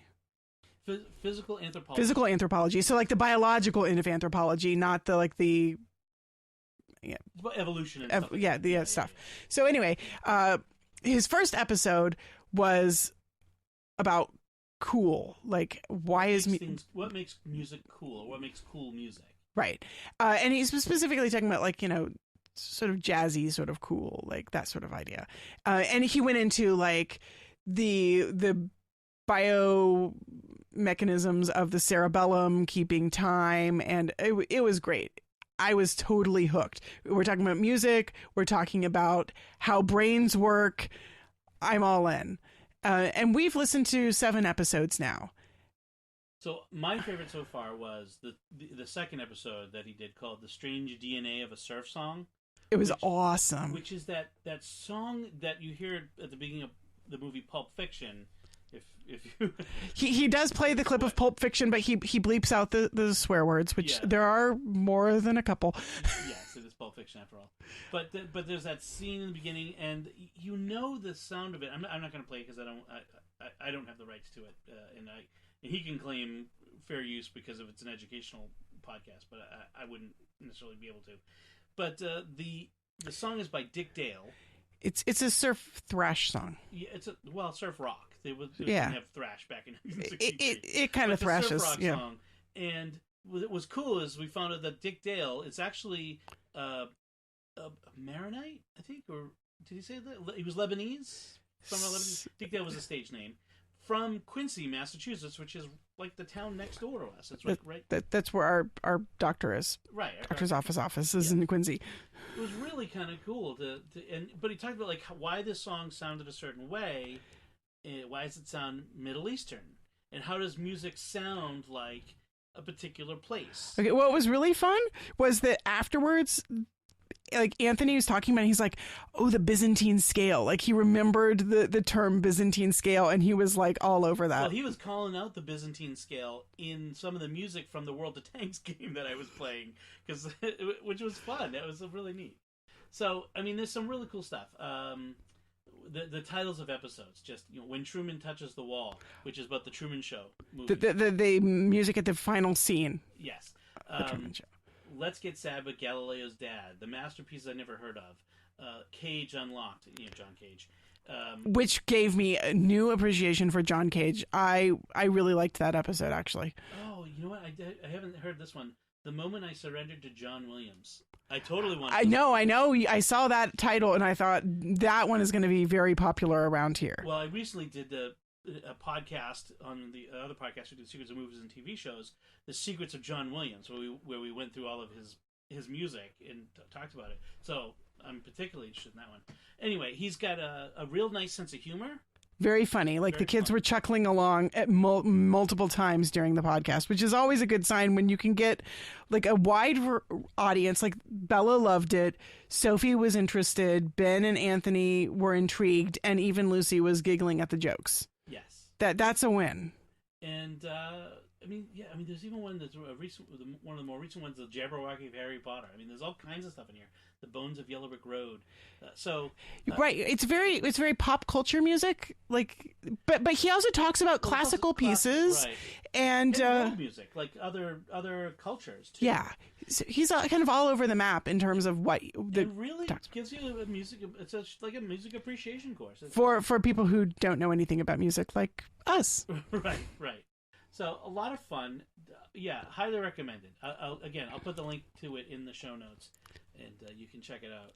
Physical anthropology. Physical anthropology. So like the biological end of anthropology, not the evolution and stuff. stuff. So anyway, his first episode was about cool. Like, what makes music cool, or what makes cool music? Right. And he's specifically talking about like, sort of jazzy, sort of cool, like that sort of idea. And he went into like the biomechanisms of the cerebellum keeping time, and it was great. I was totally hooked. We're talking about music. We're talking about how brains work. I'm all in. And we've listened to 7 episodes now. So my favorite so far was the second episode that he did, called "The Strange DNA of a Surf Song." It was awesome. Which is that song that you hear at the beginning of the movie Pulp Fiction. If you he does play the clip of Pulp Fiction, but he bleeps out the swear words, which there are more than a couple. Yes, it is Pulp Fiction after all. But there's that scene in the beginning, and the sound of it. I'm not going to play it because I don't have the rights to it, and he can claim fair use because it's an educational podcast, but I wouldn't necessarily be able to. But the song is by Dick Dale. It's a surf thrash song. Yeah, surf rock. They didn't have thrash back in 1963. It kind of thrashes. Surf rock song. And what was cool is we found out that Dick Dale is actually a Maronite, I think, or did he say that? He was Lebanese? Dick Dale was a stage name. From Quincy, Massachusetts, which is like the town next door to us. It's right. That's where our doctor is. Right. Doctor's office is in Quincy. It was really kind of cool but he talked about like why this song sounded a certain way. Why does it sound Middle Eastern? And how does music sound like a particular place? Okay, what was really fun was that afterwards, like Anthony was talking about, he's like, oh, the Byzantine scale. Like he remembered the term Byzantine scale, and he was like all over that. Well, he was calling out the Byzantine scale in some of the music from the World of Tanks game that I was playing, which was fun. It was really neat. So, I mean, there's some really cool stuff. The titles of episodes, just When Truman Touches the Wall, which is about the Truman Show movie. The music at the final scene. Yes. The Truman Show. Let's Get Sad with Galileo's Dad, The Masterpiece I Never Heard of, Cage Unlocked, John Cage. Which gave me a new appreciation for John Cage. I really liked that episode, actually. Oh, you know what? I haven't heard this one. The Moment I Surrendered to John Williams. I totally want to. I know. I saw that title, and I thought that one is going to be very popular around here. Well, I recently did a podcast on the other podcast we did, Secrets of Movies and TV Shows, The Secrets of John Williams, where we went through all of his music and talked about it. So I'm particularly interested in that one. Anyway, he's got a real nice sense of humor. Very funny. Like the kids were chuckling along at multiple times during the podcast, which is always a good sign when you can get like a wide audience. Like Bella loved it. Sophie was interested. Ben and Anthony were intrigued. And even Lucy was giggling at the jokes. Yes. That's a win. And, there's even one that's one of the more recent ones, the Jabberwocky of Harry Potter. I mean, there's all kinds of stuff in here. The Bones of Yellow Brick Road. Right, it's very pop culture music. Like, but he also talks about classical pieces, right. and world music, like other cultures too. Yeah, so he's kind of all over the map in terms of what it really gives you a music. It's like a music appreciation course for people who don't know anything about music, like us. Right. So a lot of fun. Yeah, highly recommended. I'll put the link to it in the show notes, and you can check it out.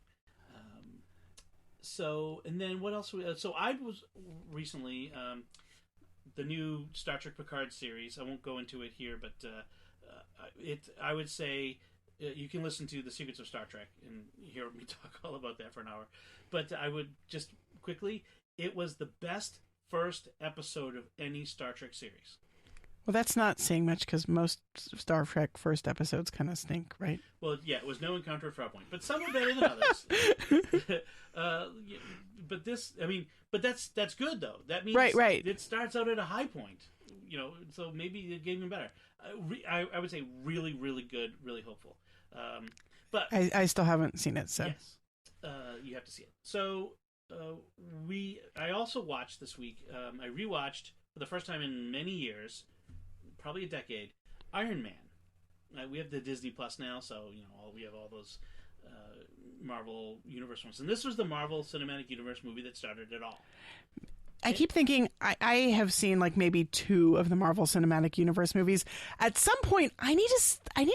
And then what else? So I was recently the new Star Trek Picard series. I won't go into it here, but I would say you can listen to The Secrets of Star Trek and hear me talk all about that for an hour. But I would just quickly, it was the best first episode of any Star Trek series. Well, that's not saying much because most Star Trek first episodes kind of stink, right? Well, yeah, it was No Encounter at Farpoint, but some are better than others. But this, I mean, but that's good though. That means right. It starts out at a high point, so maybe it get even better. I would say really, really good, really hopeful. But I still haven't seen it, so yes, you have to see it. So I also watched this week. I rewatched for the first time in many years, probably a decade, Iron Man. We have the Disney Plus now, so we have all those Marvel Universe ones, and this was the Marvel Cinematic Universe movie that started it all. I keep thinking I have seen like maybe 2 of the Marvel Cinematic Universe movies. At some point, I need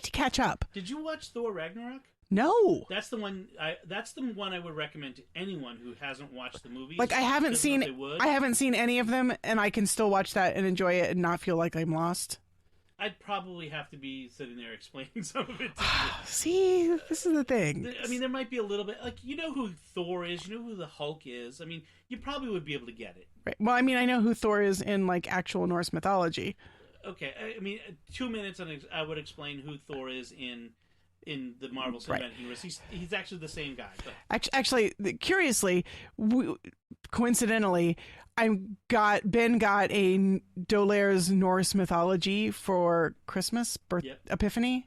to catch up. Did you watch Thor Ragnarok? No. That's the one. That's the one I would recommend to anyone who hasn't watched the movies. Like I haven't seen any of them, and I can still watch that and enjoy it and not feel like I'm lost. I'd probably have to be sitting there explaining some of it to you. See, this is the thing. I mean, there might be a little bit like who Thor is, who the Hulk is. I mean, you probably would be able to get it. Right. Well, I mean, I know who Thor is in like actual Norse mythology. Okay, I mean, 2 minutes and I would explain who Thor is in the Marvel Cinematic Universe. He's actually the same guy. But. Actually, curiously, coincidentally, Ben got a Dolaire's Norse mythology for Christmas, Epiphany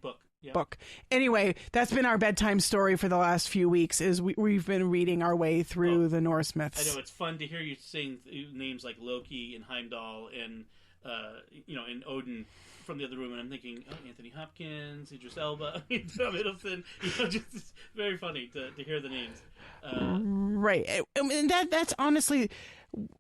book. Anyway, that's been our bedtime story for the last few weeks. Is we've been reading our way through the Norse myths. I know it's fun to hear you saying names like Loki and Heimdall and and Odin from the other room, and I'm thinking, Anthony Hopkins, Idris Elba, Tom Hiddleston. Just very funny to hear the names. Right, and that's honestly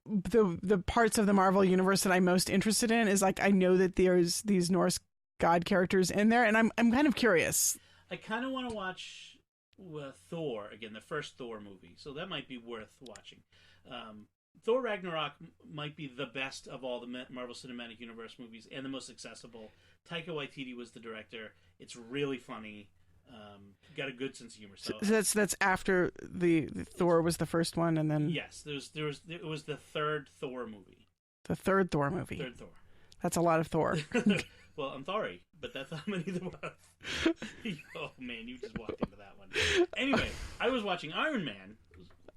the parts of the Marvel universe that I'm most interested in. Is like I know that there's these Norse god characters in there, and I'm kind of curious. I kind of want to watch Thor again, the first Thor movie, so that might be worth watching. Thor Ragnarok might be the best of all the Marvel Cinematic Universe movies and the most accessible. Taika Waititi was the director. It's really funny. Got a good sense of humor. So that's after the Thor was the first one, and then yes, it was the third Thor movie. The third Thor movie. Third Thor. That's a lot of Thor. Well, I'm sorry, but that's how many there was. Oh man, you just walked into that one. Anyway, I was watching Iron Man,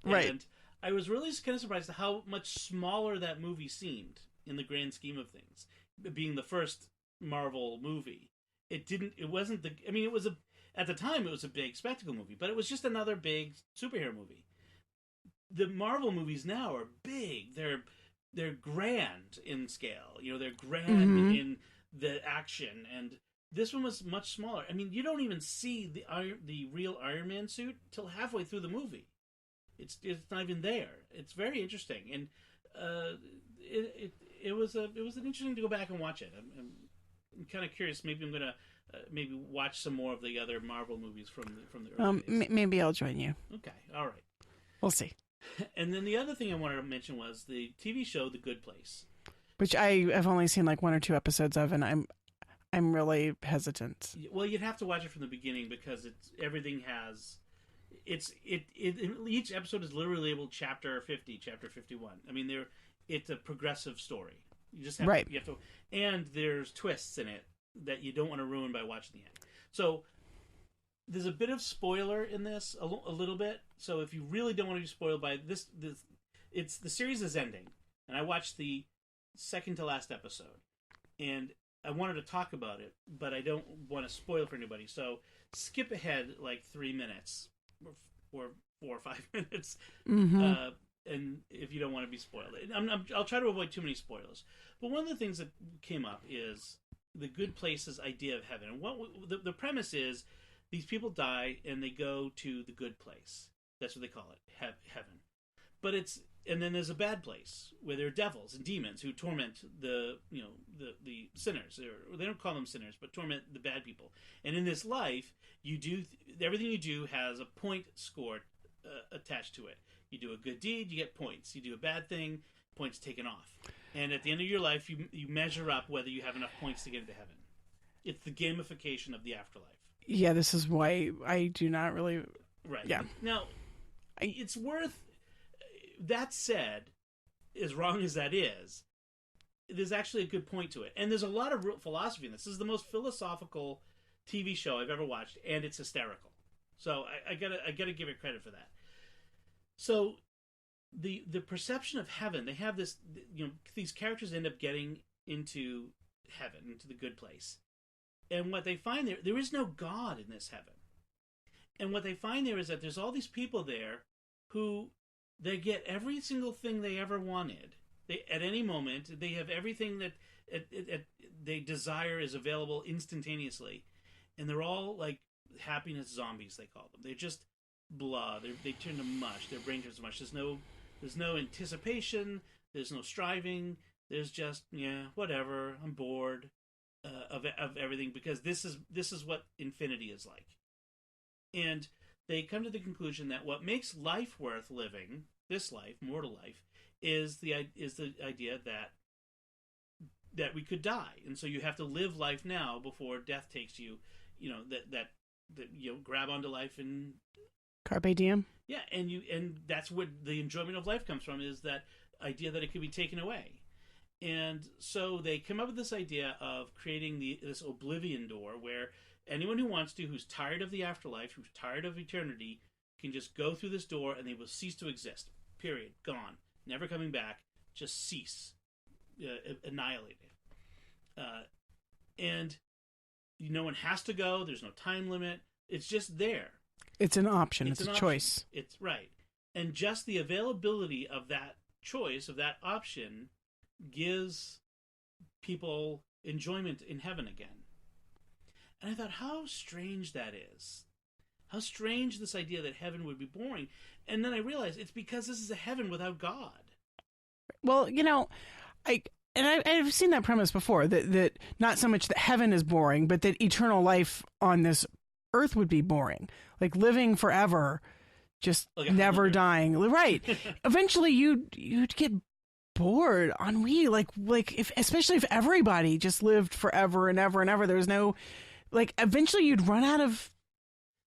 and I was really kind of surprised at how much smaller that movie seemed in the grand scheme of things. Being the first Marvel movie, it wasn't at the time it was a big spectacle movie, but it was just another big superhero movie. The Marvel movies now are big. They're grand in scale. They're grand in the action, and this one was much smaller. I mean, you don't even see the real Iron Man suit till halfway through the movie. It's not even there. It's very interesting, and it was an interesting to go back and watch it. I'm kind of curious. Maybe I'm gonna maybe watch some more of the other Marvel movies from the early days. Maybe I'll join you. Okay, all right. We'll see. And then the other thing I wanted to mention was the TV show The Good Place, which I have only seen like 1 or 2 episodes of, and I'm really hesitant. Well, you'd have to watch it from the beginning because each episode is literally labeled Chapter 50, Chapter 51. I mean, it's a progressive story. You just have to, you have to, and there's twists in it that you don't want to ruin by watching the end. So there's a bit of spoiler in this, a little bit. So if you really don't want to be spoiled by this, the series is ending, and I watched the second to last episode, and I wanted to talk about it, but I don't want to spoil for anybody. So skip ahead like 3 minutes or 4 or 5 minutes, and if you don't want to be spoiled, I'll try to avoid too many spoilers. But one of the things that came up is the Good Place's idea of heaven, and what the premise is: these people die and they go to the good place. That's what they call it, heaven. and then there's a bad place where there are devils and demons who torment the sinners. Or they don't call them sinners, but torment the bad people. And in this life, everything you do has a point score attached to it. You do a good deed, you get points. You do a bad thing, points taken off. And at the end of your life, you measure up whether you have enough points to get into heaven. It's the gamification of the afterlife. Yeah, this is why I do not really... Right. Yeah. Now, it's worth... That said, as wrong as that is, there's actually a good point to it. And there's a lot of real philosophy in this. This is the most philosophical TV show I've ever watched, and it's hysterical. So I gotta give it credit for that. So the perception of heaven, they have this, these characters end up getting into heaven, into the good place. And what they find there is no God in this heaven. And what they find there is that there's all these people there who they get every single thing they ever wanted. At any moment, they have everything that they desire is available instantaneously. And they're all like happiness zombies, they call them. They're just blah. They turn to mush. Their brain turns to mush. There's no anticipation. There's no striving. There's just, whatever. I'm bored of everything, because this is what infinity is like. And they come to the conclusion that what makes life worth living, this life, mortal life, is the idea that we could die, and so you have to live life now before death takes you. That grab onto life and carpe diem. Yeah, and that's what the enjoyment of life comes from, is that idea that it could be taken away. And so they come up with this idea of creating this oblivion door where anyone who wants to, who's tired of the afterlife, who's tired of eternity, can just go through this door and they will cease to exist. Period. Gone. Never coming back. Just cease. Annihilated. And no one has to go. There's no time limit. It's just there. It's an option. It's a choice. It's right. And just the availability of that choice, of that option, gives people enjoyment in heaven again. And I thought, how strange that is. How strange this idea that heaven would be boring. And then I realized it's because this is a heaven without God. Well, I've seen that premise before, that not so much that heaven is boring, but that eternal life on this earth would be boring. Like living forever, just never dying. Right. Eventually you'd get bored, ennui, especially if everybody just lived forever and ever and ever. There was no, eventually you'd run out of...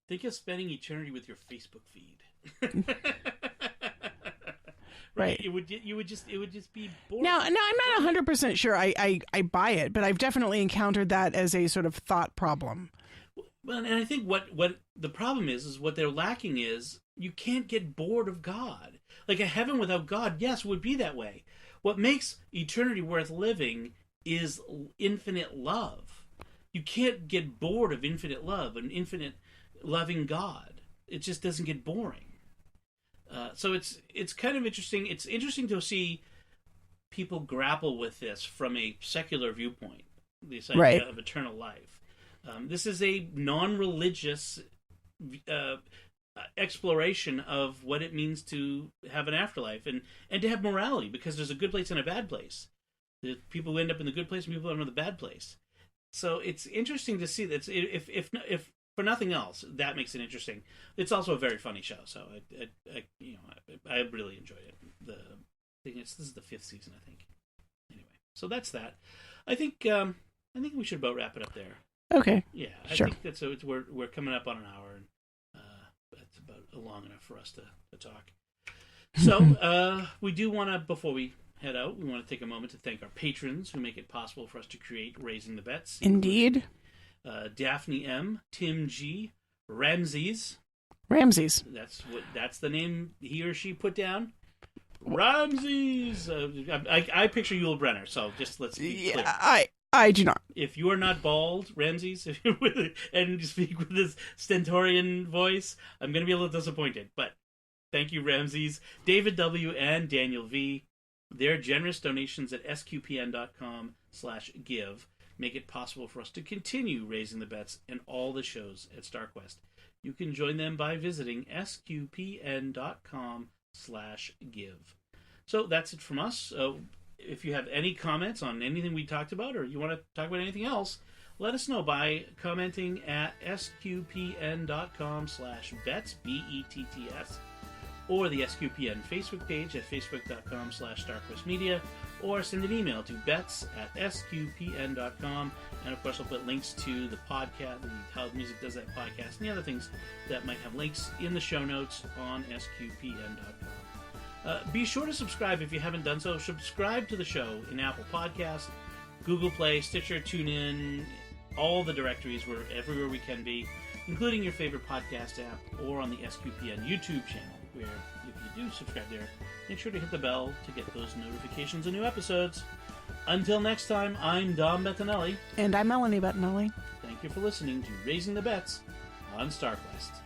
Think of spending eternity with your Facebook feed. Right. It would just be boring. Now I'm not 100% sure I buy it, but I've definitely encountered that as a sort of thought problem. Well, and I think what the problem is what they're lacking is you can't get bored of God. Like a heaven without God, yes, would be that way. What makes eternity worth living is infinite love. You can't get bored of infinite love, an infinite loving God. It just doesn't get boring. So it's kind of interesting. It's interesting to see people grapple with this from a secular viewpoint, this idea of eternal life. This is a non-religious exploration of what it means to have an afterlife and to have morality, because there's a good place and a bad place. The people who end up in the good place and people who end up in the bad place. So it's interesting to see that. If for nothing else, that makes it interesting. It's also a very funny show, so I really enjoyed it. This is the 5th season, I think. Anyway, so that's that. I think we should about wrap it up there. Okay. Yeah, sure. I think that's we're coming up on an hour, and that's about long enough for us to talk. So we do want to, before we head out, we want to take a moment to thank our patrons who make it possible for us to create Raising the Bets. Indeed. Daphne M, Tim G, Ramses. That's the name he or she put down. Ramses. I picture Yul Brynner, so just let's be clear. I do not. If you are not bald, Ramses, and you speak with this stentorian voice, I'm going to be a little disappointed. But thank you, Ramses, David W, and Daniel V. Their generous donations at sqpn.com/give make it possible for us to continue Raising the Bets and all the shows at StarQuest. You can join them by visiting sqpn.com patreon.com/give. So that's it from us. If you have any comments on anything we talked about, or you want to talk about anything else, let us know by commenting at sqpn.com/betts, BETTS, or the SQPN Facebook page at facebook.com/StarQuestMedia, or send an email to betts@sqpn.com. And of course, I'll put links to the podcast, How Music Does That podcast, and the other things that might have links in the show notes on sqpn.com. Be sure to subscribe if you haven't done so. Subscribe to the show in Apple Podcasts, Google Play, Stitcher, TuneIn, all the directories. We're everywhere we can be, including your favorite podcast app, or on the SQPN YouTube channel, where if you do subscribe there, make sure to hit the bell to get those notifications of new episodes. Until next time, I'm Dom Bettinelli. And I'm Melanie Bettinelli. Thank you for listening to Raising the Betts on StarQuest.